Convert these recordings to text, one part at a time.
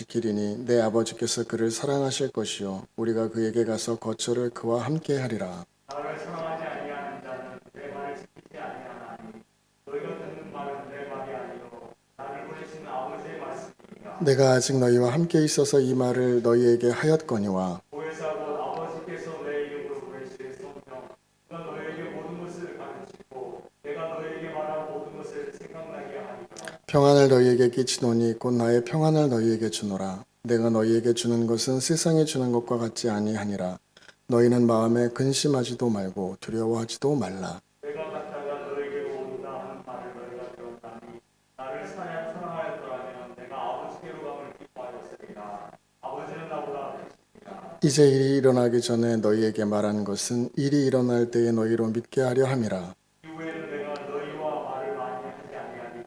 지키리니 내 아버지께서 그를 사랑하실 것이요 우리가 그에게 가서 거처를 그와 함께 하리라. 나를 사랑하지 아니하는 자는 내 말을 지키지 아니하나니 너희가 듣는 말은 내 말이 아니요 나를 보내신 아버지의 말씀이니라. 내가 아직 너희와 함께 있어서 이 말을 너희에게 하였거니와 보혜사 곧 아버지께서 내 이름으로 보내실 성령 그가 너희에게 모든 것을 가르치고 내가 너희에게 말한 모든 것을 생각나게 하리라. 평안을 너희에게 끼치노니 곧 나의 평안을 너희에게 주노라. 내가 너희에게 주는 것은 세상이 주는 것과 같지 아니하니라. 너희는 마음에 근심하지도 말고 두려워하지도 말라. 내가 갔다가 너희에게로 온다 하는 말을 너희가 들었나니 나를 사랑하였더라면 내가 아버지께로 감을 기뻐하였으리라. 아버지는 나보다 크시니라. 이제 일이 일어나기 전에 너희에게 말한 것은 일이 일어날 때에 너희로 믿게 하려 함이라. 이후에는 내가 너희와 말을 많이 하지 아니하리니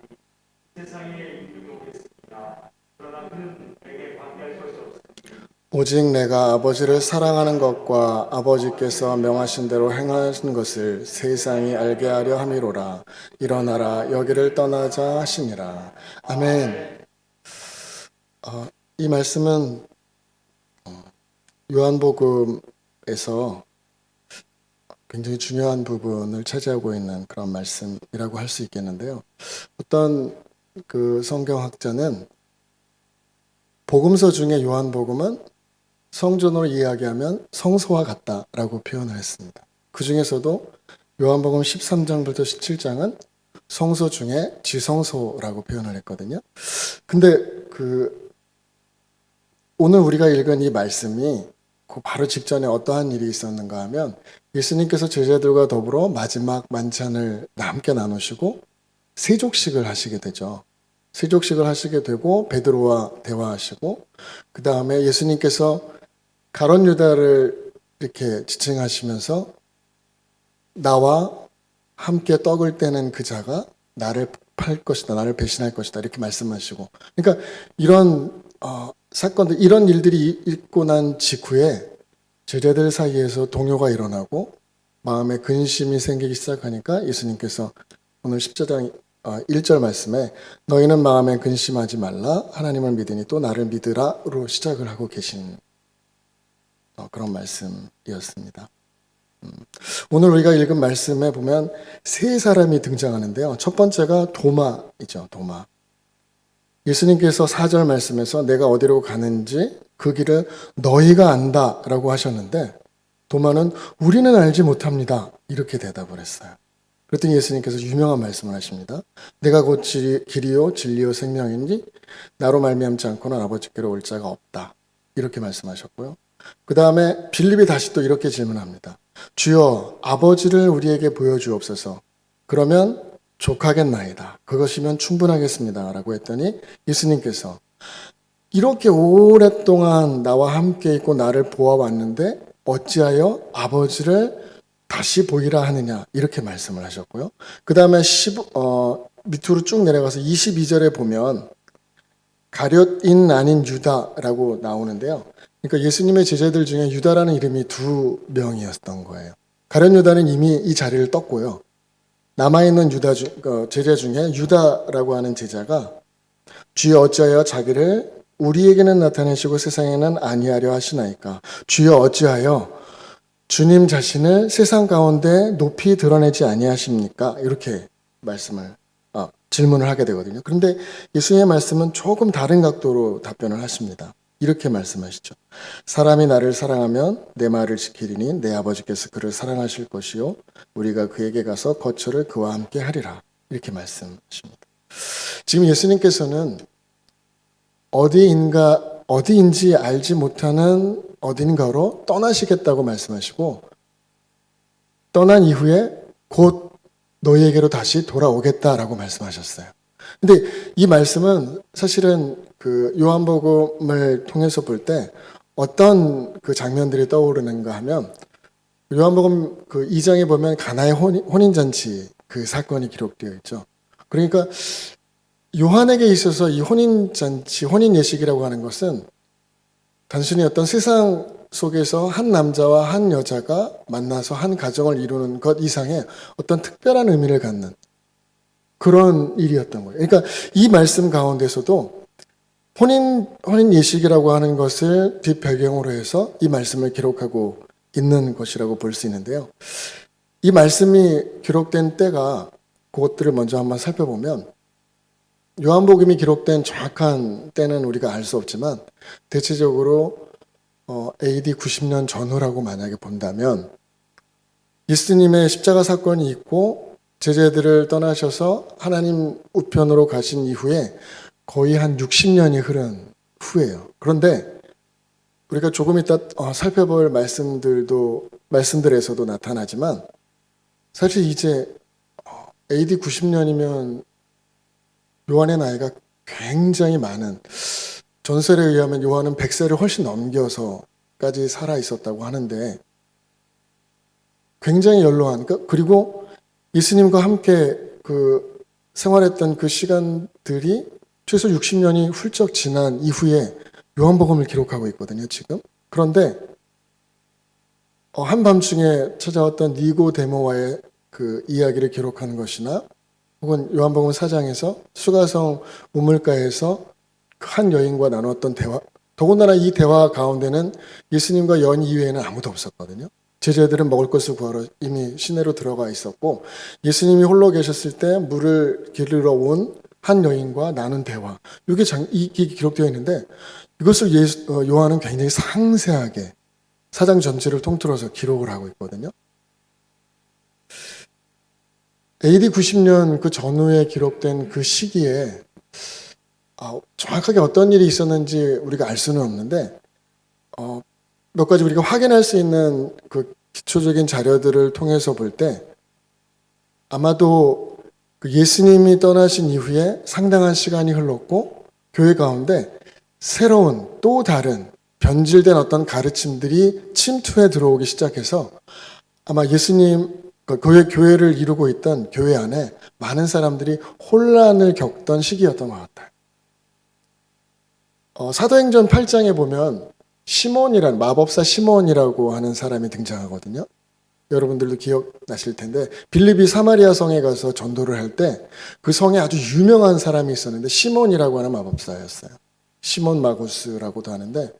세상에 이름이 오겠습니다. 그러나 그는 내게 관계할 것이 없으니 오직 내가 아버지를 사랑하는 것과 아버지께서 명하신 대로 행하신 것을 세상이 알게 하려 함이로라. 일어나라 여기를 떠나자 하시니라. 아멘. 이 말씀은 요한복음에서 굉장히 중요한 부분을 차지하고 있는 그런 말씀이라고 할 수 있겠는데요. 어떤 그 성경학자는 복음서 중에 요한복음은 성전으로 이야기하면 성소와 같다라고 표현을 했습니다. 그 중에서도 요한복음 13장부터 17장은 성소 중에 지성소라고 표현을 했거든요. 근데 오늘 우리가 읽은 이 말씀이 그 바로 직전에 어떠한 일이 있었는가 하면 예수님께서 제자들과 더불어 마지막 만찬을 함께 나누시고 세족식을 하시게 되죠. 세족식을 하시게 되고 베드로와 대화하시고 그 다음에 예수님께서 가룟 유다를 이렇게 지칭하시면서 나와 함께 떡을 떼는 그 자가 나를 팔 것이다, 나를 배신할 것이다 이렇게 말씀하시고 그러니까 이런 사건들, 이런 일들이 있고 난 직후에 제자들 사이에서 동요가 일어나고 마음에 근심이 생기기 시작하니까 예수님께서 오늘 10장 1절 말씀에 너희는 마음에 근심하지 말라 하나님을 믿으니 또 나를 믿으라로 시작을 하고 계신 그런 말씀이었습니다. 오늘 우리가 읽은 말씀에 보면 세 사람이 등장하는데요. 첫 번째가 도마이죠. 도마. 예수님께서 4절 말씀에서 내가 어디로 가는지 그 길을 너희가 안다라고 하셨는데 도마는 우리는 알지 못합니다. 이렇게 대답을 했어요. 그랬더니 예수님께서 유명한 말씀을 하십니다. 내가 곧 길이요 진리요 생명이니 나로 말미암지 않고는 아버지께로 올 자가 없다. 이렇게 말씀하셨고요. 그 다음에 빌립이 다시 또 이렇게 질문합니다. 주여 아버지를 우리에게 보여주옵소서. 그러면 족하겠나이다. 그것이면 충분하겠습니다. 라고 했더니 예수님께서 이렇게 오랫동안 나와 함께 있고 나를 보아왔는데 어찌하여 아버지를 다시 보이라 하느냐 이렇게 말씀을 하셨고요. 그 다음에 밑으로 쭉 내려가서 22절에 보면 가룟인 아닌 유다라고 나오는데요. 그러니까 예수님의 제자들 중에 유다라는 이름이 2명이었던 거예요. 가룟 유다는 이미 이 자리를 떴고요. 남아있는 제자 중에 유다라고 하는 제자가 주여 어찌하여 자기를 우리에게는 나타내시고 세상에는 아니하려 하시나이까. 주여 어찌하여 주님 자신을 세상 가운데 높이 드러내지 아니하십니까? 이렇게 질문을 하게 되거든요. 그런데 예수님의 말씀은 조금 다른 각도로 답변을 하십니다. 이렇게 말씀하시죠. 사람이 나를 사랑하면 내 말을 지키리니 내 아버지께서 그를 사랑하실 것이요 우리가 그에게 가서 거처를 그와 함께 하리라. 이렇게 말씀하십니다. 지금 예수님께서는 어디인지 알지 못하는 어딘가로 떠나시겠다고 말씀하시고 떠난 이후에 곧 너희에게로 다시 돌아오겠다라고 말씀하셨어요. 근데 이 말씀은 사실은 그 요한복음을 통해서 볼 때 어떤 그 장면들이 떠오르는가 하면 요한복음 그 2장에 보면 가나의 혼인잔치 그 사건이 기록되어 있죠. 그러니까 요한에게 있어서 이 혼인잔치, 혼인예식이라고 하는 것은 단순히 어떤 세상 속에서 한 남자와 한 여자가 만나서 한 가정을 이루는 것 이상의 어떤 특별한 의미를 갖는 그런 일이었던 거예요. 그러니까 이 말씀 가운데서도 혼인 예식이라고 하는 것을 뒷배경으로 해서 이 말씀을 기록하고 있는 것이라고 볼 수 있는데요. 이 말씀이 기록된 때가 그것들을 먼저 한번 살펴보면 요한복음이 기록된 정확한 때는 우리가 알 수 없지만 대체적으로 AD 90년 전후라고 만약에 본다면 예수님의 십자가 사건이 있고 제자들을 떠나셔서 하나님 우편으로 가신 이후에 거의 한 60년이 흐른 후예요. 그런데 우리가 조금 이따 살펴볼 말씀들에서도 나타나지만 사실 이제 AD 90년이면 요한의 나이가 굉장히 많은, 전설에 의하면 요한은 100세를 훨씬 넘겨서까지 살아 있었다고 하는데 굉장히 연로한, 그리고 예수님과 함께 그 생활했던 그 시간들이 최소 60년이 훌쩍 지난 이후에 요한복음을 기록하고 있거든요, 지금. 그런데 한밤중에 찾아왔던 니고데모와의 그 이야기를 기록하는 것이나 혹은 요한복음 4장에서 수가성 우물가에서 한 여인과 나눴던 대화, 더군다나 이 대화 가운데는 예수님과 연 이외에는 아무도 없었거든요. 제자들은 먹을 것을 구하러 이미 시내로 들어가 있었고 예수님이 홀로 계셨을 때 물을 기르러 온 한 여인과 나눈 대화, 이게 기록되어 있는데 이것을 요한은 굉장히 상세하게 사장 전체를 통틀어서 기록을 하고 있거든요. AD 90년 그 전후에 기록된 그 시기에 정확하게 어떤 일이 있었는지 우리가 알 수는 없는데 몇 가지 우리가 확인할 수 있는 그 기초적인 자료들을 통해서 볼 때 아마도 그 예수님이 떠나신 이후에 상당한 시간이 흘렀고 교회 가운데 새로운 또 다른 변질된 어떤 가르침들이 침투해 들어오기 시작해서 아마 예수님 교회를 이루고 있던 교회 안에 많은 사람들이 혼란을 겪던 시기였던 것 같아요. 사도행전 8장에 보면 시몬이란 마법사 시몬이라고 하는 사람이 등장하거든요. 여러분들도 기억나실 텐데 빌립이 사마리아 성에 가서 전도를 할 때 그 성에 아주 유명한 사람이 있었는데 시몬이라고 하는 마법사였어요. 시몬 마구스라고도 하는데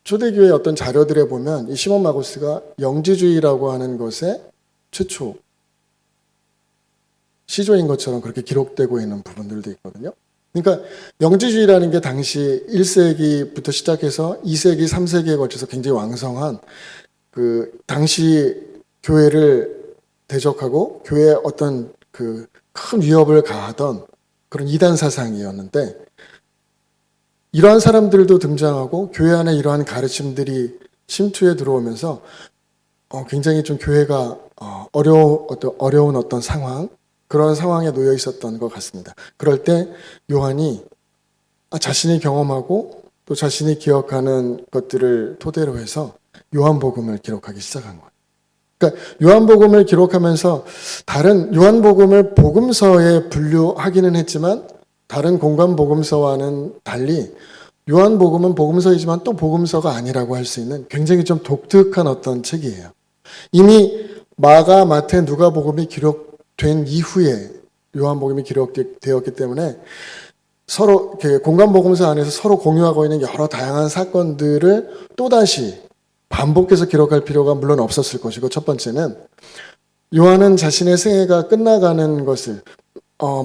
초대교회 어떤 자료들에 보면 이 시몬 마구스가 영지주의라고 하는 것의 최초 시조인 것처럼 그렇게 기록되고 있는 부분들도 있거든요. 그러니까 영지주의라는 게 당시 1세기부터 시작해서 2세기, 3세기에 걸쳐서 굉장히 왕성한 그 당시 교회를 대적하고 교회에 어떤 그 큰 위협을 가하던 그런 이단 사상이었는데 이러한 사람들도 등장하고 교회 안에 이러한 가르침들이 침투해 들어오면서 굉장히 좀 교회가 어려운 어떤 상황, 그런 상황에 놓여 있었던 것 같습니다. 그럴 때 요한이 자신이 경험하고 또 자신이 기억하는 것들을 토대로 해서 요한복음을 기록하기 시작한 거예요. 그러니까 요한복음을 기록하면서 다른 요한복음을 복음서에 분류하기는 했지만 다른 공간 복음서와는 달리 요한복음은 복음서이지만 또 복음서가 아니라고 할 수 있는 굉장히 좀 독특한 어떤 책이에요. 이미 마가, 마태, 누가복음이 기록된 이후에 요한복음이 기록되었기 때문에 서로 공간 복음서 안에서 서로 공유하고 있는 여러 다양한 사건들을 또다시 반복해서 기록할 필요가 물론 없었을 것이고, 첫 번째는 요한은 자신의 생애가 끝나가는 것을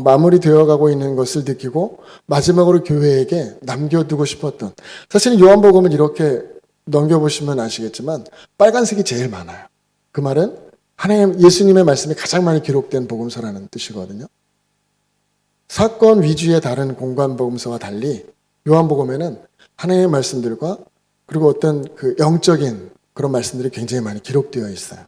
마무리되어 가고 있는 것을 느끼고 마지막으로 교회에게 남겨두고 싶었던, 사실은 요한복음을 이렇게 넘겨보시면 아시겠지만 빨간색이 제일 많아요. 그 말은 하나님 예수님의 말씀이 가장 많이 기록된 복음서라는 뜻이거든요. 사건 위주의 다른 공간 복음서와 달리 요한복음에는 하나님의 말씀들과 그리고 어떤 그 영적인 그런 말씀들이 굉장히 많이 기록되어 있어요.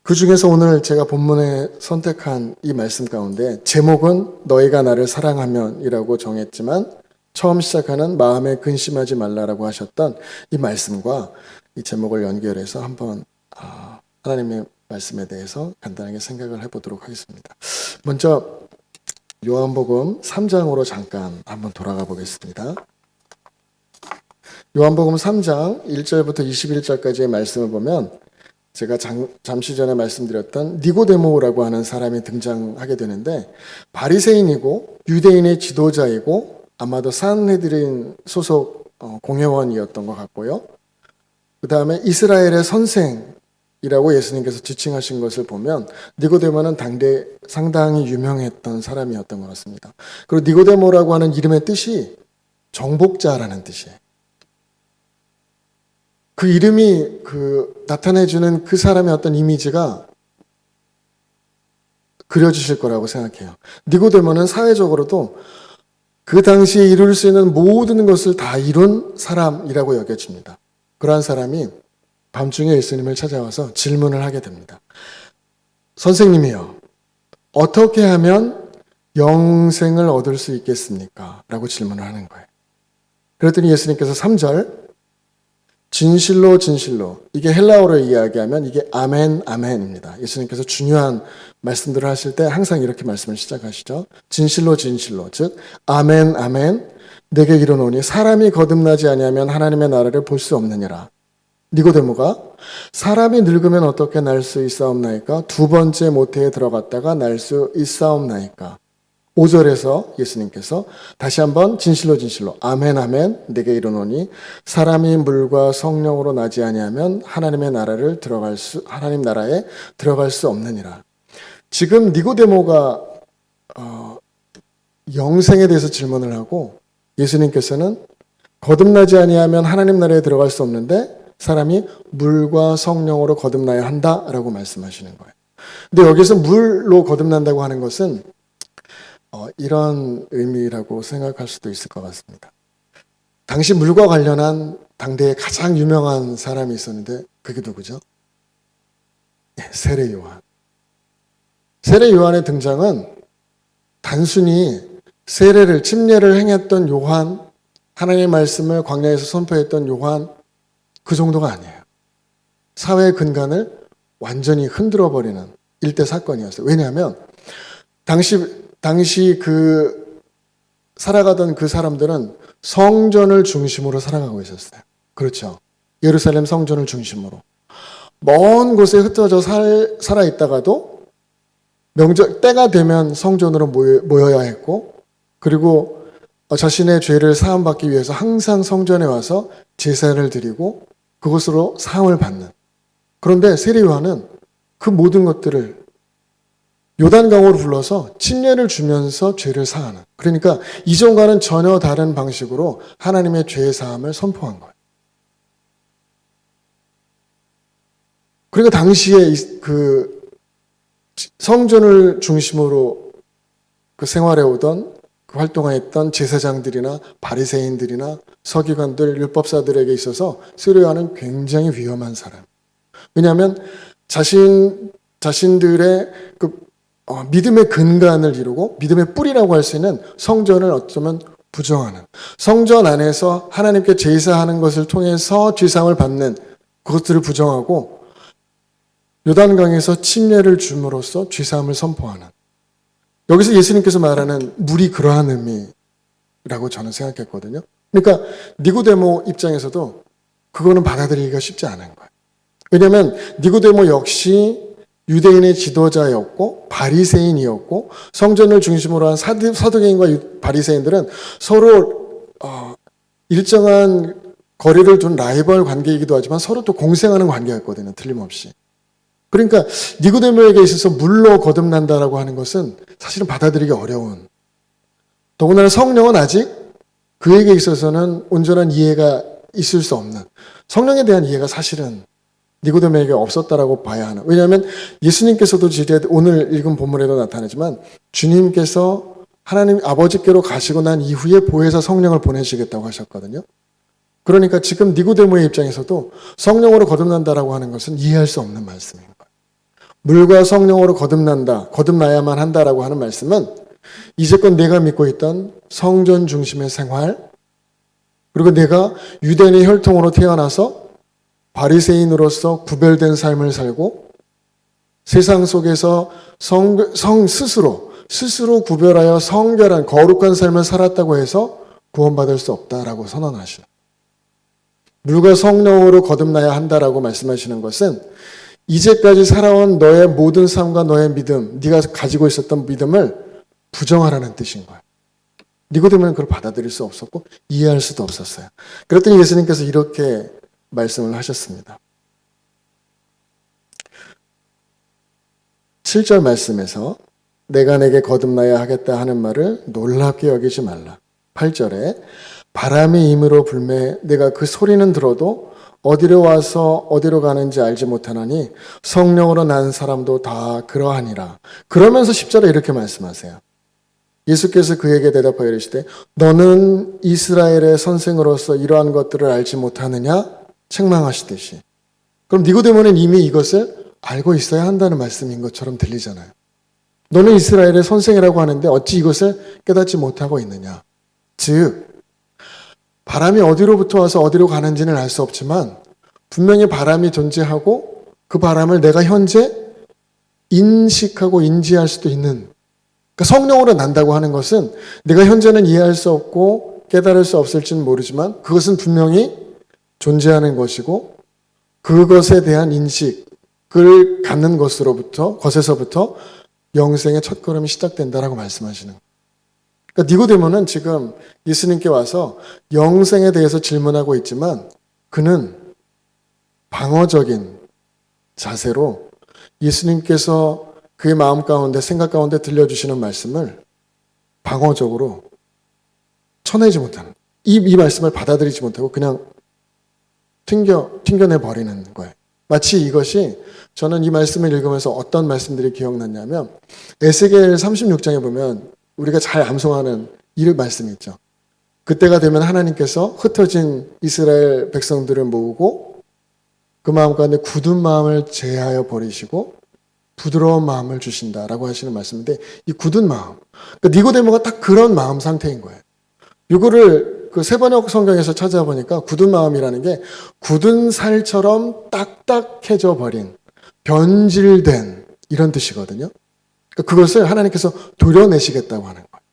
그 중에서 오늘 제가 본문에 선택한 이 말씀 가운데 제목은 너희가 나를 사랑하면이라고 정했지만 처음 시작하는 마음에 근심하지 말라라고 하셨던 이 말씀과 이 제목을 연결해서 한번 하나님의 말씀에 대해서 간단하게 생각을 해보도록 하겠습니다. 먼저 요한복음 3장으로 잠깐 한번 돌아가 보겠습니다. 요한복음 3장 1절부터 21절까지의 말씀을 보면 제가 잠시 전에 말씀드렸던 니고데모라고 하는 사람이 등장하게 되는데 바리새인이고 유대인의 지도자이고 아마도 산헤드린 소속 공회원이었던 것 같고요. 그 다음에 이스라엘의 선생이라고 예수님께서 지칭하신 것을 보면 니고데모는 당대 상당히 유명했던 사람이었던 것 같습니다. 그리고 니고데모라고 하는 이름의 뜻이 정복자라는 뜻이에요. 그 이름이 나타내주는 그 사람의 어떤 이미지가 그려지실 거라고 생각해요. 니고데모는 사회적으로도 그 당시에 이룰 수 있는 모든 것을 다 이룬 사람이라고 여겨집니다. 그러한 사람이 밤중에 예수님을 찾아와서 질문을 하게 됩니다. 선생님이요, 어떻게 하면 영생을 얻을 수 있겠습니까? 라고 질문을 하는 거예요. 그랬더니 예수님께서 3절 진실로 진실로, 이게 헬라어로 이야기하면 이게 아멘 아멘입니다. 예수님께서 중요한 말씀들을 하실 때 항상 이렇게 말씀을 시작하시죠. 진실로 진실로, 즉 아멘 아멘 내게 이르노니 사람이 거듭나지 아니하면 하나님의 나라를 볼 수 없느니라. 니고데모가 사람이 늙으면 어떻게 날 수 있사옵나이까? 두 번째 모태에 들어갔다가 날 수 있사옵나이까? 5절에서 예수님께서 다시 한번 진실로 진실로 아멘 아멘 내게 이르노니 사람이 물과 성령으로 나지 아니하면 하나님 나라에 들어갈 수 없느니라. 지금 니고데모가 영생에 대해서 질문을 하고 예수님께서는 거듭나지 아니하면 하나님 나라에 들어갈 수 없는데 사람이 물과 성령으로 거듭나야 한다라고 말씀하시는 거예요. 근데 여기서 물로 거듭난다고 하는 것은 이런 의미라고 생각할 수도 있을 것 같습니다. 당시 물과 관련한 당대에 가장 유명한 사람이 있었는데 그게 누구죠? 세례 요한. 세례 요한의 등장은 단순히 침례를 행했던 요한, 하나님의 말씀을 광야에서 선포했던 요한 그 정도가 아니에요. 사회의 근간을 완전히 흔들어버리는 일대 사건이었어요. 왜냐하면 당시 살아가던 그 사람들은 성전을 중심으로 살아가고 있었어요. 그렇죠. 예루살렘 성전을 중심으로. 먼 곳에 흩어져 살아 있다가도 명절 때가 되면 성전으로 모여야 했고, 그리고 자신의 죄를 사함받기 위해서 항상 성전에 와서 제사를 드리고 그것으로 사함을 받는. 그런데 세례 요한은 그 모든 것들을 요단강으로 불러서 침례를 주면서 죄를 사하는, 그러니까 이전과는 전혀 다른 방식으로 하나님의 죄 사함을 선포한 거예요. 그러니까 당시에 그 성전을 중심으로 생활해 오던 활동했던 제사장들이나 바리새인들이나 서기관들, 율법사들에게 있어서 세례 요한은 굉장히 위험한 사람. 왜냐하면 자신들의 믿음의 근간을 이루고 믿음의 뿌리라고 할 수 있는 성전을 어쩌면 부정하는, 성전 안에서 하나님께 제사하는 것을 통해서 죄사함을 받는 그것들을 부정하고 요단강에서 침례를 줌으로써 죄사함을 선포하는, 여기서 예수님께서 말하는 물이 그러한 의미라고 저는 생각했거든요. 그러니까 니고데모 입장에서도 그거는 받아들이기가 쉽지 않은 거예요. 왜냐하면 니고데모 역시 유대인의 지도자였고 바리새인이었고, 성전을 중심으로 한 사두개인과 바리새인들은 서로 일정한 거리를 둔 라이벌 관계이기도 하지만 서로 또 공생하는 관계였거든요. 틀림없이. 그러니까 니고데모에게 있어서 물로 거듭난다라고 하는 것은 사실은 받아들이기 어려운, 더군다나 성령은 아직 그에게 있어서는 온전한 이해가 있을 수 없는, 성령에 대한 이해가 사실은 니고데모에게 없었다라고 봐야 하는. 왜냐하면 예수님께서도 오늘 읽은 본문에도 나타나지만 주님께서 하나님 아버지께로 가시고 난 이후에 보혜사 성령을 보내시겠다고 하셨거든요. 그러니까 지금 니고데모의 입장에서도 성령으로 거듭난다라고 하는 것은 이해할 수 없는 말씀인 거예요. 물과 성령으로 거듭나야만 한다라고 하는 말씀은 이제껏 내가 믿고 있던 성전 중심의 생활, 그리고 내가 유대인의 혈통으로 태어나서 바리새인으로서 구별된 삶을 살고 세상 속에서 스스로 구별하여 성결한 거룩한 삶을 살았다고 해서 구원받을 수 없다라고 선언하시는, 물과 성령으로 거듭나야 한다라고 말씀하시는 것은 이제까지 살아온 너의 모든 삶과 너의 믿음, 네가 가지고 있었던 믿음을 부정하라는 뜻인 거예요. 니고데모는 그걸 받아들일 수 없었고 이해할 수도 없었어요. 그랬더니 예수님께서 이렇게 말씀을 하셨습니다. 7절 말씀에서 내가 내게 거듭나야 하겠다 하는 말을 놀랍게 여기지 말라. 8절에 바람이 임으로 불매 내가 그 소리는 들어도 어디로 와서 어디로 가는지 알지 못하나니 성령으로 난 사람도 다 그러하니라. 그러면서 10절에 이렇게 말씀하세요. 예수께서 그에게 대답하여 이르시되 너는 이스라엘의 선생으로서 이러한 것들을 알지 못하느냐 책망하시듯이. 그럼 니고데모는 이미 이것을 알고 있어야 한다는 말씀인 것처럼 들리잖아요. 너는 이스라엘의 선생이라고 하는데 어찌 이것을 깨닫지 못하고 있느냐. 즉 바람이 어디로부터 와서 어디로 가는지는 알 수 없지만 분명히 바람이 존재하고 그 바람을 내가 현재 인식하고 인지할 수도 있는, 그러니까 성령으로 난다고 하는 것은 내가 현재는 이해할 수 없고 깨달을 수 없을지는 모르지만 그것은 분명히 존재하는 것이고 그것에 대한 인식을 갖는 것에서부터 영생의 첫걸음이 시작된다라고 말씀하시는 거예요. 그러니까 니고데모는 지금 예수님께 와서 영생에 대해서 질문하고 있지만 그는 방어적인 자세로 예수님께서 그의 마음 가운데 생각 가운데 들려주시는 말씀을 방어적으로 쳐내지 못하는, 이 말씀을 받아들이지 못하고 그냥 튕겨내 버리는 거예요. 마치 이것이, 저는 이 말씀을 읽으면서 어떤 말씀들이 기억났냐면 에스겔 36장에 보면 우리가 잘 암송하는 이 말씀이 있죠. 그때가 되면 하나님께서 흩어진 이스라엘 백성들을 모으고 그 마음 가운데 굳은 마음을 제하여 버리시고 부드러운 마음을 주신다라고 하시는 말씀인데, 이 굳은 마음, 그러니까 니고데모가 딱 그런 마음 상태인 거예요. 이거를 그 세번역 성경에서 찾아보니까 굳은 마음이라는 게 굳은 살처럼 딱딱해져 버린, 변질된 이런 뜻이거든요. 그러니까 그것을 하나님께서 도려내시겠다고 하는 거예요.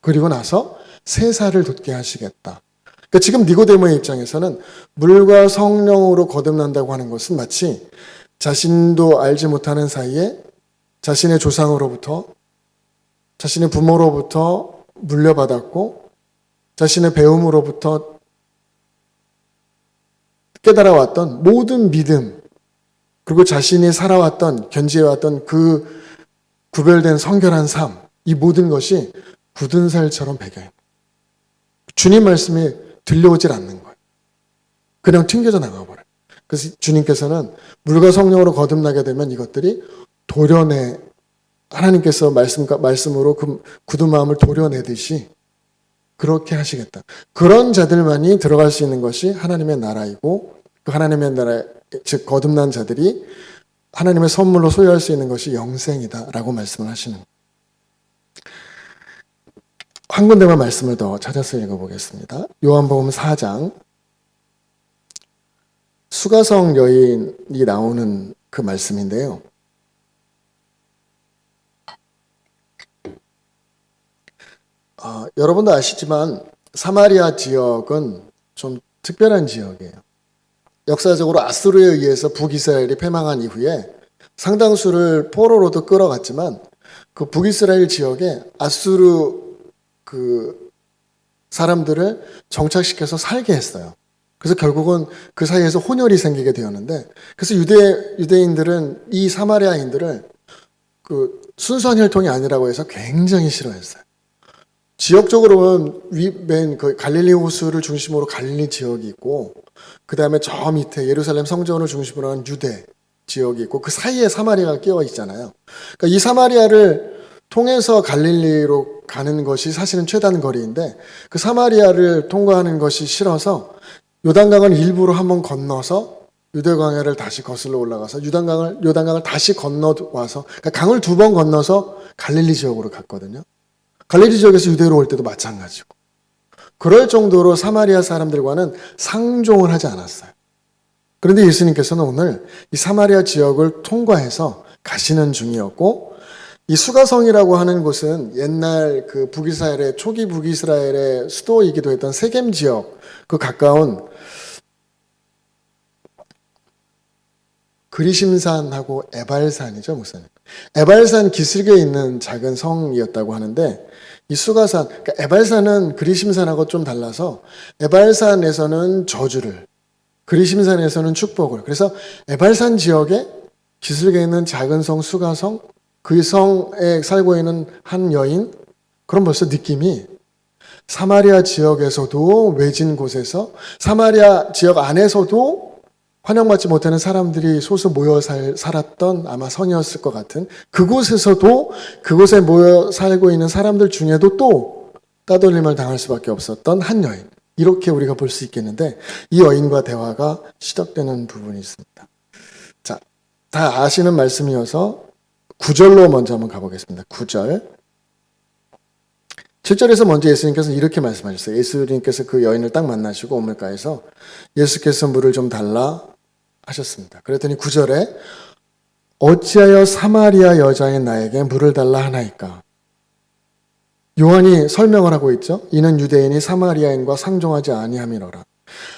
그리고 나서 새 살을 돋게 하시겠다. 그러니까 지금 니고데모의 입장에서는 물과 성령으로 거듭난다고 하는 것은 마치 자신도 알지 못하는 사이에 자신의 조상으로부터, 자신의 부모로부터 물려받았고 자신의 배움으로부터 깨달아왔던 모든 믿음, 그리고 자신이 살아왔던, 견지해왔던 그 구별된 성결한 삶, 이 모든 것이 굳은 살처럼 배겨요. 주님 말씀이 들려오질 않는 거예요. 그냥 튕겨져 나가버려요. 그래서 주님께서는 물과 성령으로 거듭나게 되면 이것들이 하나님께서 말씀으로 그 굳은 마음을 도려내듯이 그렇게 하시겠다. 그런 자들만이 들어갈 수 있는 것이 하나님의 나라이고, 그 하나님의 나라, 즉 거듭난 자들이 하나님의 선물로 소유할 수 있는 것이 영생이다라고 말씀을 하시는 거예요. 한 군데만 말씀을 더 찾아서 읽어보겠습니다. 요한복음 4장, 수가성 여인이 나오는 그 말씀인데요. 여러분도 아시지만 사마리아 지역은 좀 특별한 지역이에요. 역사적으로 아수르에 의해서 북이스라엘이 패망한 이후에 상당수를 포로로도 끌어갔지만 그 북이스라엘 지역에 아수르 그 사람들을 정착시켜서 살게 했어요. 그래서 결국은 그 사이에서 혼혈이 생기게 되었는데, 그래서 유대인들은 이 사마리아인들을 그 순수한 혈통이 아니라고 해서 굉장히 싫어했어요. 지역적으로는 맨 그 갈릴리 호수를 중심으로 갈릴리 지역이 있고, 그 다음에 저 밑에 예루살렘 성전을 중심으로 한 유대 지역이 있고, 그 사이에 사마리아가 끼어 있잖아요. 그러니까 이 사마리아를 통해서 갈릴리로 가는 것이 사실은 최단 거리인데, 그 사마리아를 통과하는 것이 싫어서 요단강을 일부러 한번 건너서 유대광야를 다시 거슬러 올라가서 요단강을 다시 건너와서, 그러니까 강을 2번 건너서 갈릴리 지역으로 갔거든요. 갈릴리 지역에서 유대로 올 때도 마찬가지고. 그럴 정도로 사마리아 사람들과는 상종을 하지 않았어요. 그런데 예수님께서는 오늘 이 사마리아 지역을 통과해서 가시는 중이었고, 이 수가성이라고 하는 곳은 옛날 그 북이스라엘의, 초기 북이스라엘의 수도이기도 했던 세겜 지역 그 가까운 그리심산하고 에발산이죠, 목사님. 에발산 기슭에 있는 작은 성이었다고 하는데 이 수가산, 그러니까 에발산은 그리심산하고 좀 달라서 에발산에서는 저주를, 그리심산에서는 축복을. 그래서 에발산 지역에 기슭에 있는 작은 성 수가성, 그 성에 살고 있는 한 여인, 그럼 벌써 느낌이 사마리아 지역에서도 외진 곳에서 사마리아 지역 안에서도 환영받지 못하는 사람들이 소수 모여 살았던 아마 성이었을 것 같은 그곳에서도 그곳에 모여 살고 있는 사람들 중에도 또 따돌림을 당할 수밖에 없었던 한 여인. 이렇게 우리가 볼 수 있겠는데 이 여인과 대화가 시작되는 부분이 있습니다. 자, 다 아시는 말씀이어서 9절로 먼저 한번 가보겠습니다. 9절. 7절에서 먼저 예수님께서 이렇게 말씀하셨어요. 예수님께서 그 여인을 딱 만나시고 우물가에서 예수께서 물을 좀 달라 하셨습니다. 그랬더니 9절에 어찌하여 사마리아 여자인 나에게 물을 달라 하나이까? 요한이 설명을 하고 있죠. 이는 유대인이 사마리아인과 상종하지 아니함이로라.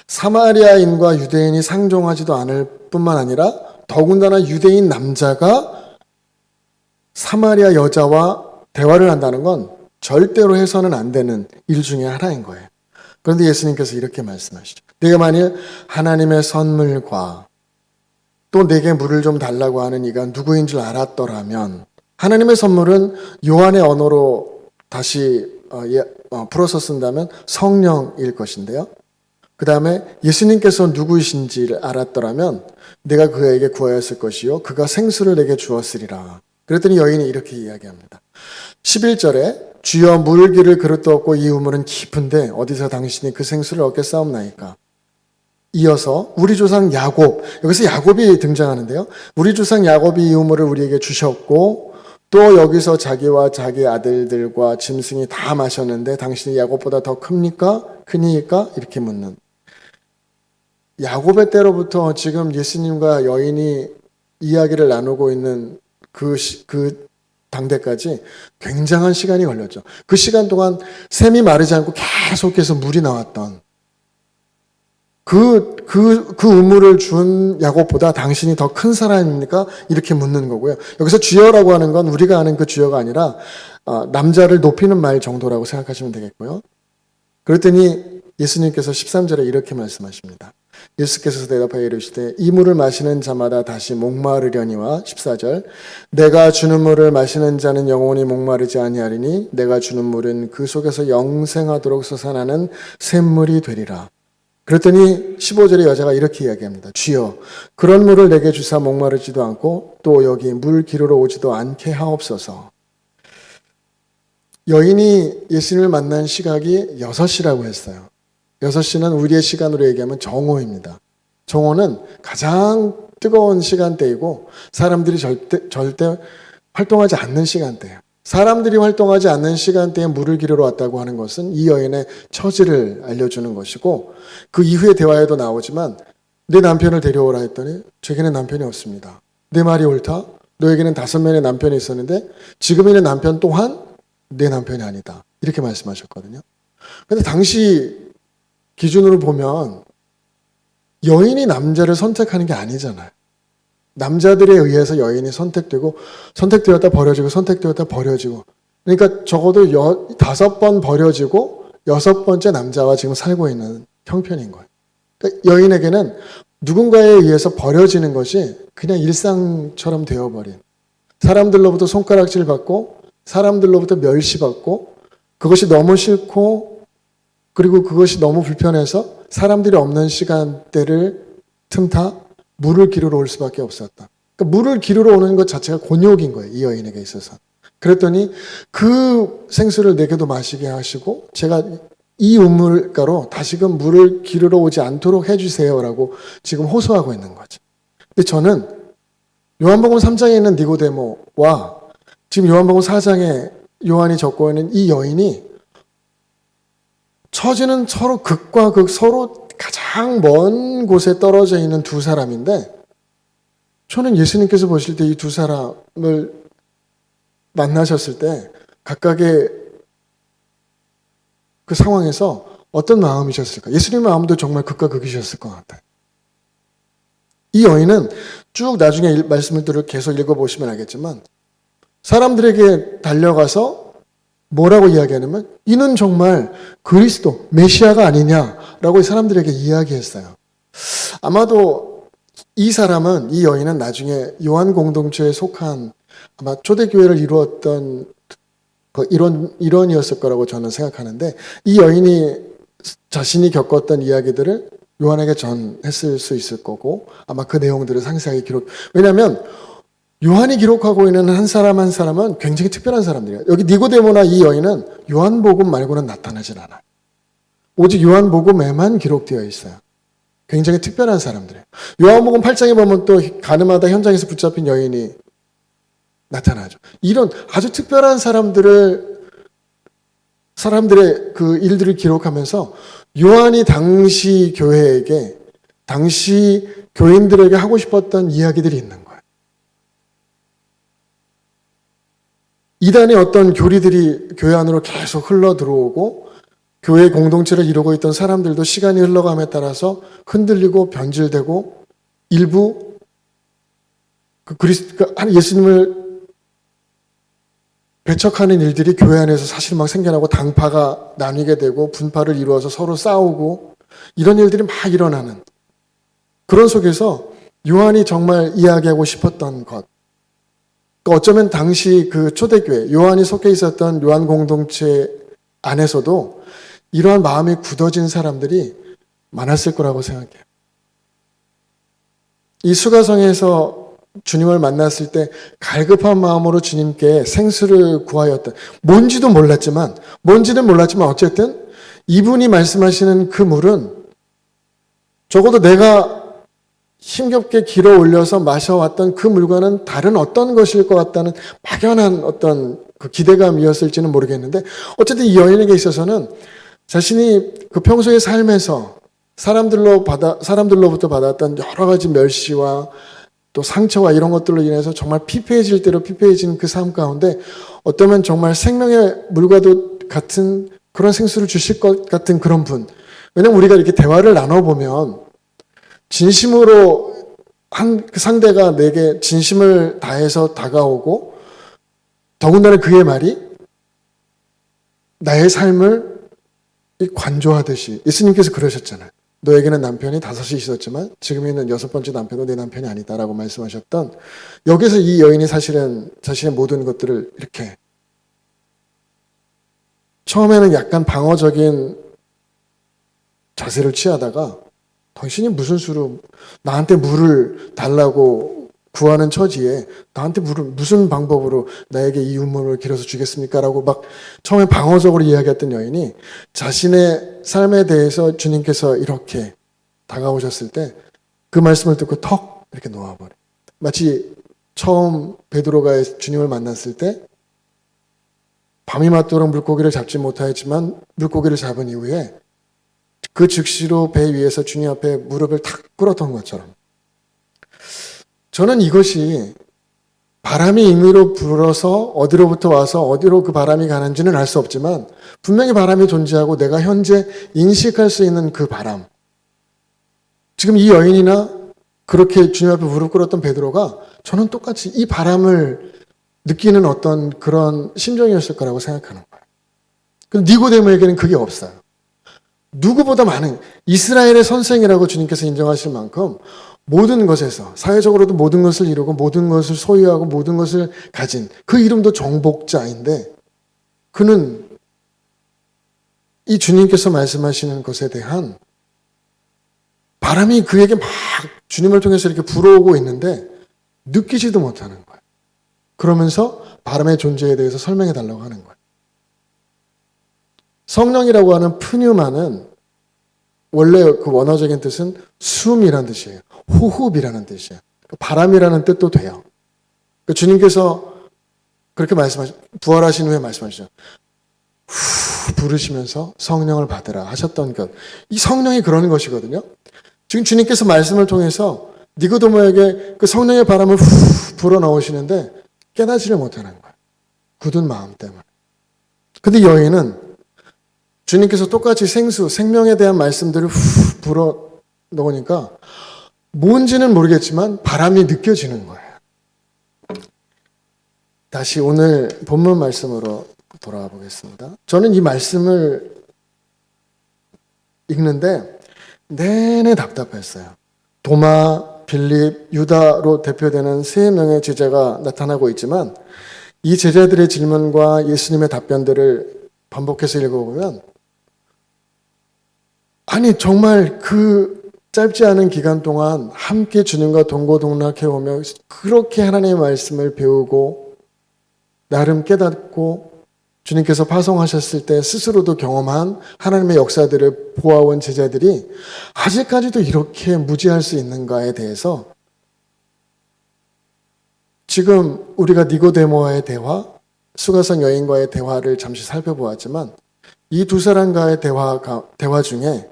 사마리아인과 유대인이 상종하지도 않을 뿐만 아니라 더군다나 유대인 남자가 사마리아 여자와 대화를 한다는 건 절대로 해서는 안 되는 일 중에 하나인 거예요. 그런데 예수님께서 이렇게 말씀하시죠. 내가 만일 하나님의 선물과 또 내게 물을 좀 달라고 하는 이가 누구인 줄 알았더라면, 하나님의 선물은 요한의 언어로 다시 풀어서 쓴다면 성령일 것인데요. 그 다음에 예수님께서 누구이신지를 알았더라면 내가 그에게 구하였을 것이요 그가 생수를 내게 주었으리라. 그랬더니 여인이 이렇게 이야기합니다. 11절에 주여 물 기를 그릇도 없고 이 우물은 깊은데 어디서 당신이 그 생수를 얻겠사옵나이까? 이어서 우리 조상 야곱, 여기서 야곱이 등장하는데요. 우리 조상 야곱이 이 우물을 우리에게 주셨고 또 여기서 자기와 자기 아들들과 짐승이 다 마셨는데 당신이 야곱보다 더 큽니까? 크니까? 이렇게 묻는. 야곱의 때로부터 지금 예수님과 여인이 이야기를 나누고 있는 그 당대까지 굉장한 시간이 걸렸죠. 그 시간 동안 샘이 마르지 않고 계속해서 물이 나왔던 그 우물을 준 야곱보다 당신이 더 큰 사람입니까? 이렇게 묻는 거고요. 여기서 주여라고 하는 건 우리가 아는 그 주여가 아니라 남자를 높이는 말 정도라고 생각하시면 되겠고요. 그랬더니 예수님께서 13절에 이렇게 말씀하십니다. 예수께서 대답하여 이르시되 이 물을 마시는 자마다 다시 목마르려니와 14절 내가 주는 물을 마시는 자는 영원히 목마르지 아니하리니 내가 주는 물은 그 속에서 영생하도록 솟아나는 샘물이 되리라. 그랬더니 15절에 여자가 이렇게 이야기합니다. 주여 그런 물을 내게 주사 목마르지도 않고 또 여기 물 기르러 오지도 않게 하옵소서. 여인이 예수님을 만난 시각이 6시라고 했어요. 6시는 우리의 시간으로 얘기하면 정오입니다. 정오는 가장 뜨거운 시간대이고 사람들이 절대 활동하지 않는 시간대예요. 사람들이 활동하지 않는 시간대에 물을 기르러 왔다고 하는 것은 이 여인의 처지를 알려주는 것이고 그 이후의 대화에도 나오지만 내 남편을 데려오라 했더니 제게는 남편이 없습니다. 내 말이 옳다. 너에게는 5명의 남편이 있었는데 지금 있는 남편 또한 내 남편이 아니다. 이렇게 말씀하셨거든요. 그런데 당시 기준으로 보면 여인이 남자를 선택하는 게 아니잖아요. 남자들에 의해서 여인이 선택되었다 버려지고 선택되었다 버려지고 그러니까 적어도 5번 버려지고 6번째 남자와 지금 살고 있는 형편인 거예요. 그러니까 여인에게는 누군가에 의해서 버려지는 것이 그냥 일상처럼 되어버린 사람들로부터 손가락질 받고 사람들로부터 멸시받고 그것이 너무 싫고 그리고 그것이 너무 불편해서 사람들이 없는 시간대를 틈타 물을 기르러 올 수밖에 없었다. 그러니까 물을 기르러 오는 것 자체가 곤욕인 거예요. 이 여인에게 있어서. 그랬더니 그 생수를 내게도 마시게 하시고 제가 이 우물가로 다시금 물을 기르러 오지 않도록 해주세요라고 지금 호소하고 있는 거죠. 근데 저는 요한복음 3장에 있는 니고데모와 지금 요한복음 4장에 요한이 적고 있는 이 여인이 처지는 서로 극과 극, 서로 가장 먼 곳에 떨어져 있는 두 사람인데 저는 예수님께서 보실 때 이 두 사람을 만나셨을 때 각각의 그 상황에서 어떤 마음이셨을까? 예수님 마음도 정말 극과 극이셨을 것 같아요. 이 여인은 쭉 나중에 말씀을 계속 읽어보시면 알겠지만 사람들에게 달려가서 뭐라고 이야기하냐면 이는 정말 그리스도, 메시아가 아니냐라고 사람들에게 이야기했어요. 아마도 이 사람은, 이 여인은 나중에 요한 공동체에 속한 아마 초대교회를 이루었던 그 일원이었을 거라고 저는 생각하는데 이 여인이 자신이 겪었던 이야기들을 요한에게 전했을 수 있을 거고 아마 그 내용들을 상세하게 왜냐하면 요한이 기록하고 있는 한 사람 한 사람은 굉장히 특별한 사람들이에요. 여기 니고데모나 이 여인은 요한복음 말고는 나타나질 않아요. 오직 요한복음에만 기록되어 있어요. 굉장히 특별한 사람들이에요. 요한복음 8장에 보면 또 가늠하다 현장에서 붙잡힌 여인이 나타나죠. 이런 아주 특별한 사람들의 그 일들을 기록하면서 요한이 당시 교회에게, 당시 교인들에게 하고 싶었던 이야기들이 있는 거예요. 이단의 어떤 교리들이 교회 안으로 계속 흘러 들어오고 교회 공동체를 이루고 있던 사람들도 시간이 흘러감에 따라서 흔들리고 변질되고 일부 예수님을 배척하는 일들이 교회 안에서 사실 막 생겨나고 당파가 나뉘게 되고 분파를 이루어서 서로 싸우고 이런 일들이 막 일어나는 그런 속에서 요한이 정말 이야기하고 싶었던 것, 어쩌면 당시 그 초대교회, 요한이 속해 있었던 요한 공동체 안에서도 이러한 마음이 굳어진 사람들이 많았을 거라고 생각해요. 이 수가성에서 주님을 만났을 때 갈급한 마음으로 주님께 생수를 구하였던, 뭔지는 몰랐지만 어쨌든 이분이 말씀하시는 그 물은 적어도 내가 힘겹게 길어 올려서 마셔왔던 그 물과는 다른 어떤 것일 것 같다는 막연한 어떤 그 기대감이었을지는 모르겠는데 어쨌든 이 여인에게 있어서는 자신이 그 평소의 삶에서 사람들로부터 받았던 여러 가지 멸시와 또 상처와 이런 것들로 인해서 정말 피폐해질 대로 피폐해진 그 삶 가운데 어쩌면 정말 생명의 물과도 같은 그런 생수를 주실 것 같은 그런 분. 왜냐면 우리가 이렇게 대화를 나눠보면 진심으로 그 상대가 내게 진심을 다해서 다가오고 더군다나 그의 말이 나의 삶을 관조하듯이 예수님께서 그러셨잖아요. 너에게는 남편이 5이 있었지만 지금 있는 6번째 남편은 내 남편이 아니다라고 말씀하셨던 여기서 이 여인이 사실은 자신의 모든 것들을 이렇게 처음에는 약간 방어적인 자세를 취하다가 당신이 무슨 수로 나한테 물을 달라고 구하는 처지에 나한테 무슨 방법으로 나에게 이 우물을 길어서 주겠습니까? 라고 막 처음에 방어적으로 이야기했던 여인이 자신의 삶에 대해서 주님께서 이렇게 다가오셨을 때 그 말씀을 듣고 턱 이렇게 놓아버려. 마치 처음 베드로가 주님을 만났을 때 밤이 맞도록 물고기를 잡지 못하였지만 물고기를 잡은 이후에 그 즉시로 배 위에서 주님 앞에 무릎을 탁 꿇었던 것처럼 저는 이것이 바람이 임의로 불어서 어디로부터 와서 어디로 그 바람이 가는지는 알 수 없지만 분명히 바람이 존재하고 내가 현재 인식할 수 있는 그 바람. 지금 이 여인이나 그렇게 주님 앞에 무릎 꿇었던 베드로가 저는 똑같이 이 바람을 느끼는 어떤 그런 심정이었을 거라고 생각하는 거예요. 그런데 니고데모에게는 그게 없어요. 누구보다 많은 이스라엘의 선생이라고 주님께서 인정하실 만큼 모든 것에서 사회적으로도 모든 것을 이루고 모든 것을 소유하고 모든 것을 가진 그 이름도 정복자인데 그는 이 주님께서 말씀하시는 것에 대한 바람이 그에게 막 주님을 통해서 이렇게 불어오고 있는데 느끼지도 못하는 거예요. 그러면서 바람의 존재에 대해서 설명해 달라고 하는 거예요. 성령이라고 하는 푸뉴마는 원래 그 원어적인 뜻은 숨이라는 뜻이에요. 호흡이라는 뜻이에요. 바람이라는 뜻도 돼요. 주님께서 그렇게 부활하신 후에 말씀하시죠. 후 부르시면서 성령을 받으라 하셨던 것. 이 성령이 그러는 것이거든요. 지금 주님께서 말씀을 통해서 니고데모에게 그 성령의 바람을 후 불어넣으시는데 깨닫지를 못하는 거예요. 굳은 마음 때문에. 근데 여인은 주님께서 똑같이 생명에 대한 말씀들을 후 불어넣으니까 뭔지는 모르겠지만 바람이 느껴지는 거예요. 다시 오늘 본문 말씀으로 돌아가 보겠습니다. 저는 이 말씀을 읽는데 내내 답답했어요. 도마, 빌립, 유다로 대표되는 세 명의 제자가 나타나고 있지만 이 제자들의 질문과 예수님의 답변들을 반복해서 읽어보면 아니 정말 그 짧지 않은 기간 동안 함께 주님과 동고동락해오며 그렇게 하나님의 말씀을 배우고 나름 깨닫고 주님께서 파송하셨을 때 스스로도 경험한 하나님의 역사들을 보아온 제자들이 아직까지도 이렇게 무지할 수 있는가에 대해서 지금 우리가 니고데모와의 대화, 수가성 여인과의 대화를 잠시 살펴보았지만 이 두 사람과의 대화 중에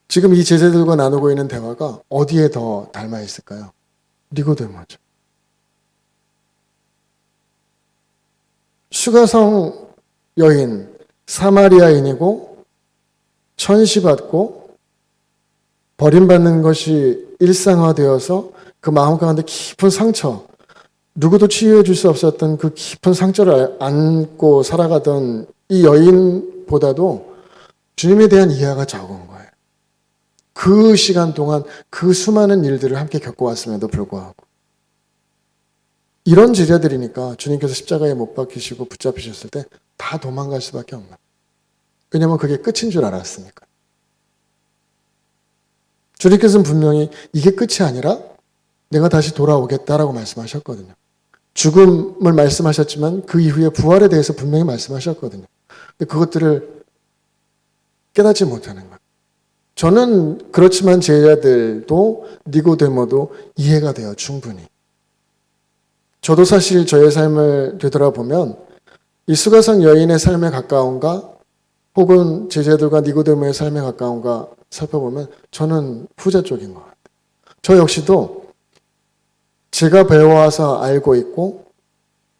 지금 이 제자들과 나누고 있는 대화가 어디에 더 닮아 있을까요? 니고데모죠. 수가성 여인, 사마리아인이고 천시받고 버림받는 것이 일상화되어서 그 마음 가운데 깊은 상처, 누구도 치유해 줄 수 없었던 그 깊은 상처를 안고 살아가던 이 여인보다도 주님에 대한 이해가 적은 거예요. 그 시간 동안 그 수많은 일들을 함께 겪어왔음에도 불구하고 이런 제자들이니까 주님께서 십자가에 못 박히시고 붙잡히셨을 때 다 도망갈 수밖에 없나. 왜냐하면 그게 끝인 줄 알았으니까. 주님께서는 분명히 이게 끝이 아니라 내가 다시 돌아오겠다라고 말씀하셨거든요. 죽음을 말씀하셨지만 그 이후에 부활에 대해서 분명히 말씀하셨거든요. 근데 그것들을 깨닫지 못하는 거예요. 저는 그렇지만 제자들도 니고데모도 이해가 돼요. 충분히. 저도 사실 저의 삶을 되돌아보면 이 수가성 여인의 삶에 가까운가 혹은 제자들과 니고데모의 삶에 가까운가 살펴보면 저는 후자 쪽인 것 같아요. 저 역시도 제가 배워와서 알고 있고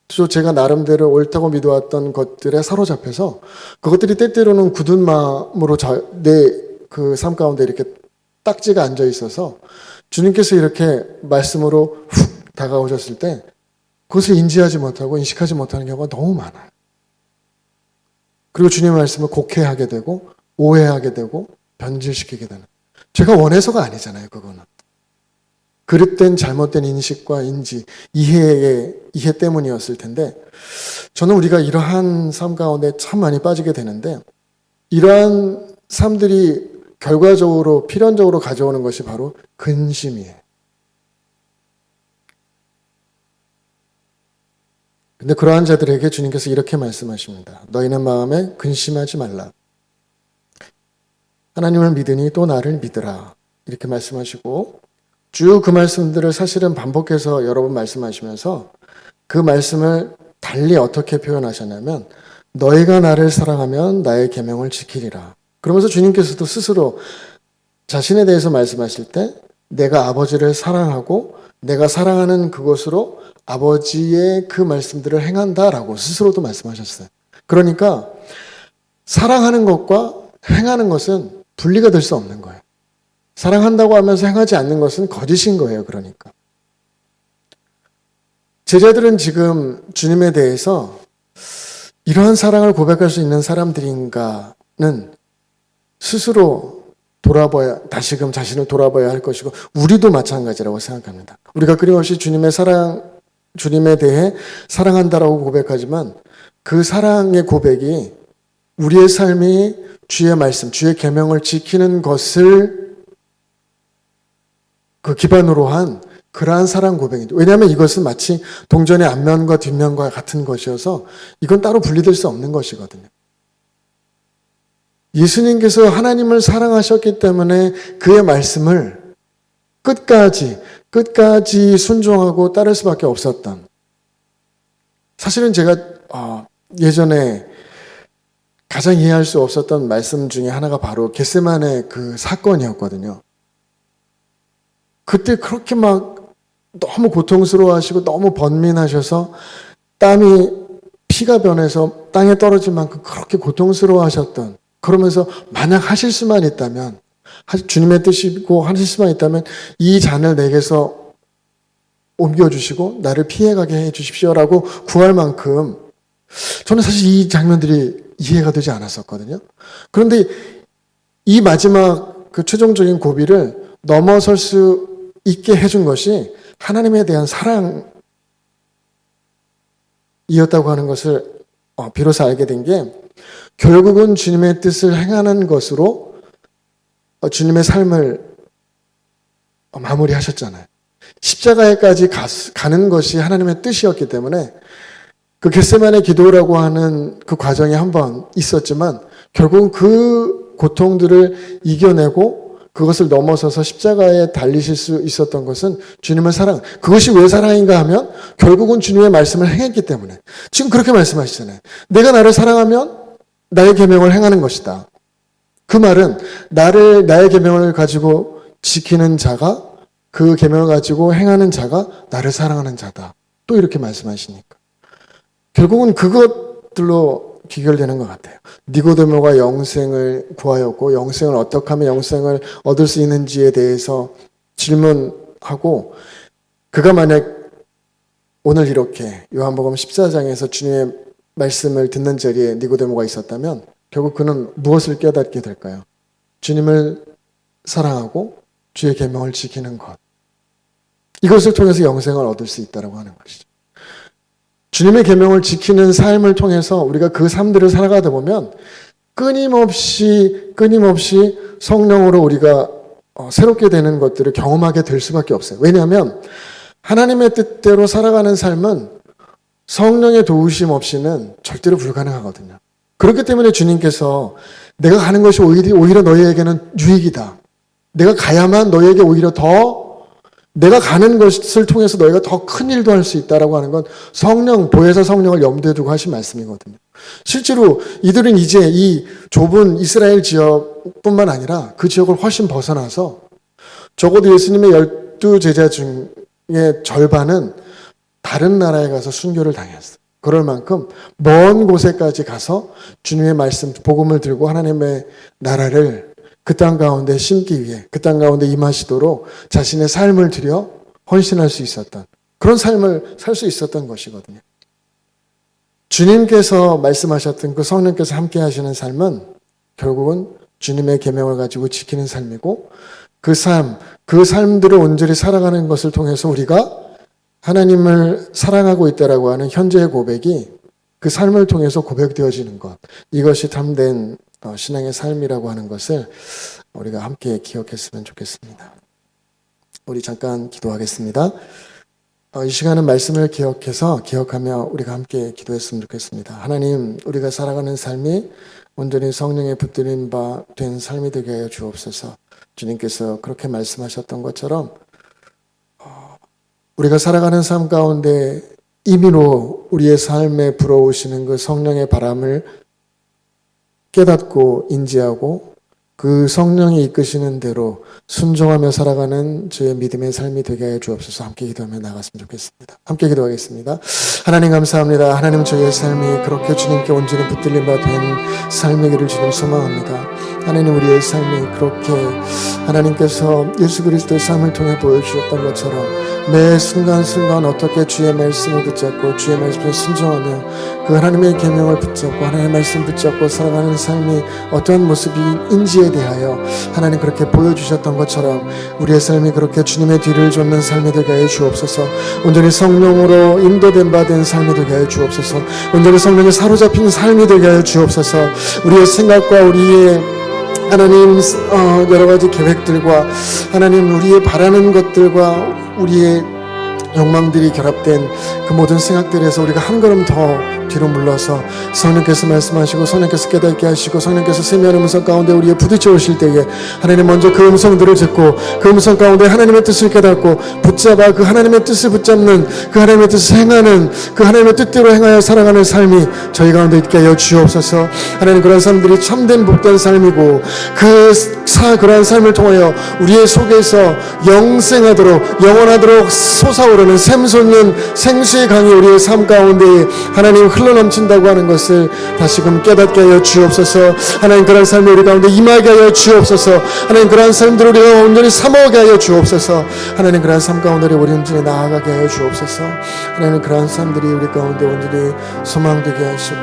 또 제가 나름대로 옳다고 믿어왔던 것들에 사로잡혀서 그것들이 때때로는 굳은 마음으로 내 그 삶 가운데 이렇게 딱지가 앉아 있어서 주님께서 이렇게 말씀으로 훅 다가오셨을 때 그것을 인지하지 못하고 인식하지 못하는 경우가 너무 많아요. 그리고 주님의 말씀을 곡해하게 되고 오해하게 되고 변질시키게 되는. 제가 원해서가 아니잖아요. 그거는. 그릇된 잘못된 인식과 인지, 이해 때문이었을 텐데 저는 우리가 이러한 삶 가운데 참 많이 빠지게 되는데 이러한 삶들이 결과적으로 필연적으로 가져오는 것이 바로 근심이에요. 근데 그러한 자들에게 주님께서 이렇게 말씀하십니다. 너희는 마음에 근심하지 말라. 하나님을 믿으니 또 나를 믿으라. 이렇게 말씀하시고 쭉 그 말씀들을 사실은 반복해서 여러 번 말씀하시면서 그 말씀을 달리 어떻게 표현하셨냐면 너희가 나를 사랑하면 나의 계명을 지키리라. 그러면서 주님께서도 스스로 자신에 대해서 말씀하실 때 내가 아버지를 사랑하고 내가 사랑하는 그것으로 아버지의 그 말씀들을 행한다라고 스스로도 말씀하셨어요. 그러니까 사랑하는 것과 행하는 것은 분리가 될 수 없는 거예요. 사랑한다고 하면서 행하지 않는 것은 거짓인 거예요. 그러니까. 제자들은 지금 주님에 대해서 이러한 사랑을 고백할 수 있는 사람들인가는 스스로 다시금 자신을 돌아봐야 할 것이고 우리도 마찬가지라고 생각합니다. 우리가 끊임없이 주님에 대해 사랑한다라고 고백하지만 그 사랑의 고백이 우리의 삶이 주의 말씀, 주의 계명을 지키는 것을 그 기반으로 한 그러한 사랑 고백입니다. 왜냐하면 이것은 마치 동전의 앞면과 뒷면과 같은 것이어서 이건 따로 분리될 수 없는 것이거든요. 예수님께서 하나님을 사랑하셨기 때문에 그의 말씀을 끝까지 순종하고 따를 수밖에 없었던. 사실은 제가 예전에 가장 이해할 수 없었던 말씀 중에 하나가 바로 겟세마네 그 사건이었거든요. 그때 그렇게 막 너무 고통스러워하시고 너무 번민하셔서 땀이 피가 변해서 땅에 떨어질 만큼 그렇게 고통스러워하셨던. 그러면서 만약 하실 수만 있다면 주님의 뜻이고 하실 수만 있다면 이 잔을 내게서 옮겨주시고 나를 피해가게 해주십시오라고 구할 만큼 저는 사실 이 장면들이 이해가 되지 않았었거든요. 그런데 이 마지막 그 최종적인 고비를 넘어설 수 있게 해준 것이 하나님에 대한 사랑이었다고 하는 것을 비로소 알게 된 게 결국은 주님의 뜻을 행하는 것으로 주님의 삶을 마무리하셨잖아요. 십자가에까지 가는 것이 하나님의 뜻이었기 때문에 그 겟세마네 기도라고 하는 그 과정이 한 번 있었지만 결국은 그 고통들을 이겨내고 그것을 넘어서서 십자가에 달리실 수 있었던 것은 주님의 사랑. 그것이 왜 사랑인가 하면 결국은 주님의 말씀을 행했기 때문에. 지금 그렇게 말씀하시잖아요. 내가 나를 사랑하면 나의 계명을 행하는 것이다. 그 말은 나의 계명을 가지고 지키는 자가 그 계명을 가지고 행하는 자가 나를 사랑하는 자다. 또 이렇게 말씀하시니까. 결국은 그것들로 귀결되는 것 같아요. 니고데모가 영생을 구하였고 영생을 어떻게 하면 영생을 얻을 수 있는지에 대해서 질문하고 그가 만약 오늘 이렇게 요한복음 14장에서 주님의 말씀을 듣는 자리에 니고데모가 있었다면 결국 그는 무엇을 깨닫게 될까요? 주님을 사랑하고 주의 계명을 지키는 것. 이것을 통해서 영생을 얻을 수 있다고 하는 것이죠. 주님의 계명을 지키는 삶을 통해서 우리가 그 삶들을 살아가다 보면 끊임없이 성령으로 우리가 새롭게 되는 것들을 경험하게 될 수밖에 없어요. 왜냐하면 하나님의 뜻대로 살아가는 삶은 성령의 도우심 없이는 절대로 불가능하거든요. 그렇기 때문에 주님께서 내가 가는 것이 오히려 너희에게는 유익이다. 내가 가야만 너희에게 오히려 내가 가는 것을 통해서 너희가 더 큰 일도 할 수 있다라고 하는 건 보혜사 성령을 염두에 두고 하신 말씀이거든요. 실제로 이들은 이제 이 좁은 이스라엘 지역뿐만 아니라 그 지역을 훨씬 벗어나서 적어도 예수님의 12제자 중에 절반은 다른 나라에 가서 순교를 당했어요. 그럴 만큼 먼 곳에까지 가서 주님의 말씀, 복음을 들고 하나님의 나라를 그 땅 가운데 심기 위해 그 땅 가운데 임하시도록 자신의 삶을 들여 헌신할 수 있었던 그런 삶을 살 수 있었던 것이거든요. 주님께서 말씀하셨던 그 성령께서 함께 하시는 삶은 결국은 주님의 계명을 가지고 지키는 삶이고 그 삶들을 온전히 살아가는 것을 통해서 우리가 하나님을 사랑하고 있다라고 하는 현재의 고백이 그 삶을 통해서 고백되어지는 것. 이것이 참된 신앙의 삶이라고 하는 것을 우리가 함께 기억했으면 좋겠습니다. 우리 잠깐 기도하겠습니다. 이 시간은 말씀을 기억하며 우리가 함께 기도했으면 좋겠습니다. 하나님, 우리가 살아가는 삶이 온전히 성령의 붙들린 바 된 삶이 되게 하여 주옵소서. 주님께서 그렇게 말씀하셨던 것처럼 우리가 살아가는 삶 가운데 임의로 우리의 삶에 불어오시는 그 성령의 바람을 깨닫고 인지하고 그 성령이 이끄시는 대로 순종하며 살아가는 저의 믿음의 삶이 되게 하여 주옵소서. 함께 기도하며 나갔으면 좋겠습니다. 함께 기도하겠습니다. 하나님 감사합니다. 하나님 저희의 삶이 그렇게 주님께 온전히 붙들린 바 된 삶이기를 주님 소망합니다. 하나님 우리의 삶이 그렇게 하나님께서 예수 그리스도의 삶을 통해 보여주셨던 것처럼 매 순간순간 어떻게 주의 말씀을 붙잡고 주의 말씀에 순종하며 그 하나님의 계명을 붙잡고 하나님의 말씀 붙잡고 살아가는 삶이 어떠한 모습인지에 대하여 하나님 그렇게 보여주셨던 것처럼 우리의 삶이 그렇게 주님의 뒤를 쫓는 삶이 되게 하여 주옵소서. 온전히 성령으로 인도된 바 된 삶이 되게 하여 주옵소서. 온전히 성령에 사로잡힌 삶이 되게 하여 주옵소서. 우리의 생각과 우리의 하나님 여러 가지 계획들과 하나님 우리의 바라는 것들과 우리의 욕망들이 결합된 그 모든 생각들에서 우리가 한 걸음 더 뒤로 물러서 성령께서 말씀하시고 성령께서 깨닫게 하시고 성령께서 세미한 음성 가운데 우리에 부딪혀 오실 때에 하나님 먼저 그 음성들을 듣고 그 음성 가운데 하나님의 뜻을 깨닫고 붙잡아 그 하나님의 뜻을 붙잡는 그 하나님의 뜻을 행하는 그 하나님의 뜻대로 행하여 살아가는 삶이 저희 가운데 있게 하여 주옵소서. 하나님 그런 삶들이 참된 복된 삶이고 그러한 삶을 통하여 우리의 속에서 영생하도록 영원하도록 솟아오르는 샘솟는 생수의 강이 우리의 삶 가운데 하나님 흘러넘친다고 하는 것을 다시금 깨닫게 하여 주옵소서. 하나님 그런 삶이 우리 가운데 임하게 하여 주옵소서. 하나님 그런 삶들을 우리가 온전히 사모하게 하여 주옵소서. 하나님 그런 삶 가운데 우리 온전히 나아가게 하여 주옵소서. 하나님 그런 삶들이 우리 가운데 온전히 소망되게 하시고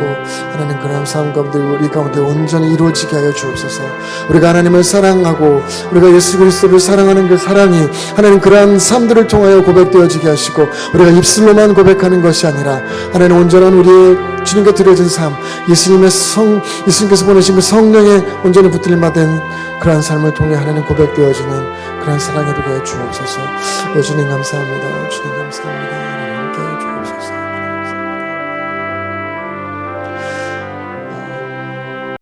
하나님 그런 삶 가운데 우리 가운데 온전히 이루어지게 하여 주옵소서. 우리가 하나님을 사랑하고 우리가 예수 그리스도를 사랑하는 그 사랑이 하나님 그러한 삶들을 통하여 고백되어지게 하시고 우리가 입술로만 고백하는 것이 아니라 하나님 온전한 우리의 주님께 드려진 삶, 예수님께서 보내신 그 성령의 온전히 붙들림받은 그러한 삶을 통해 하나님 고백되어지는 그러한 사랑이 되게 주옵소서. 주님 감사합니다. 주님 감사합니다. 하나님 함께 주옵소서.